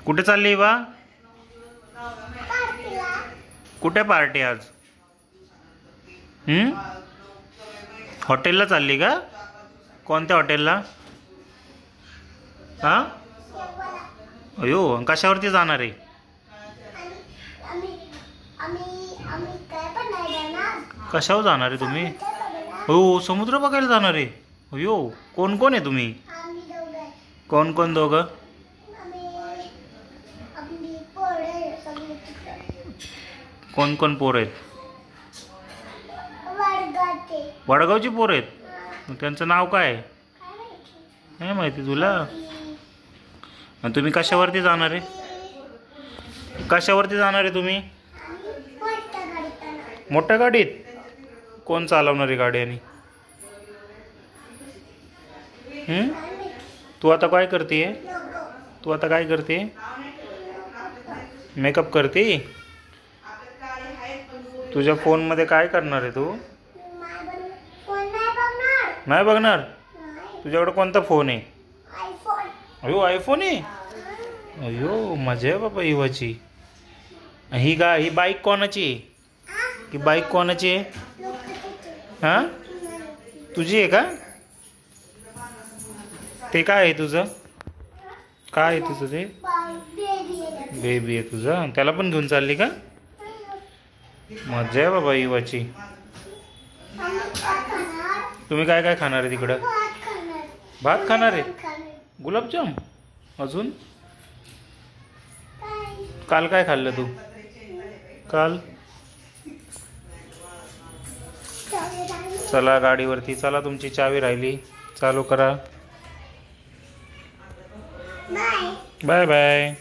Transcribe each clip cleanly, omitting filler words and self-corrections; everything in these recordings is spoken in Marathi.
कुठे चालली बा? कुठे पार्टी आज? हॉटेलला चालली का? कोणत्या हॉटेलला? हा अयो, कशावरती जाणार आहे? कशावर जाणार आहे तुम्ही? हो, समुद्र बघायला जाणार आहे. अयो, कोण कोण आहे तुम्ही? कोण कोण दोघं? कोण कोण पोर आहेत? वडगावची पोर आहेत. त्यांचं नाव काय नाही माहिती तुला? आणि तुम्ही कशावरती जाणार आहे? कशावरती जाणार आहे तुम्ही? मोठ्या गाडीत? कोण चालवणार आहे गाडी? आणि तू आता काय करते? तू आता काय करते? मेकअप करते? तुझ्या फोनमध्ये काय करणार आहे तू? नाही बघणार? तुझ्याकडे कोणता फोन आहे? अयो, आयफोन आहे. अयो, मजा आहे बाबा इवाची. ही बाईक कोणाची आहे? ही बाईक कोणाची आहे? हां, तुझी आहे का? ते काय आहे तुझं? काय आहे तुझं? ते बेबी आहे तुझं. त्याला पण घेऊन चालली का? मजा आहे बाबा इवाची. तुम्ही काय काय खाणार आहे तिकडं? भात खाणार आहे? गुलाबजाम? अजून काल काय खाल्लं तू? काल चला गाडीवरती चला. तुमची चावी राहिली, चालू करा. Bye bye.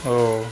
हो.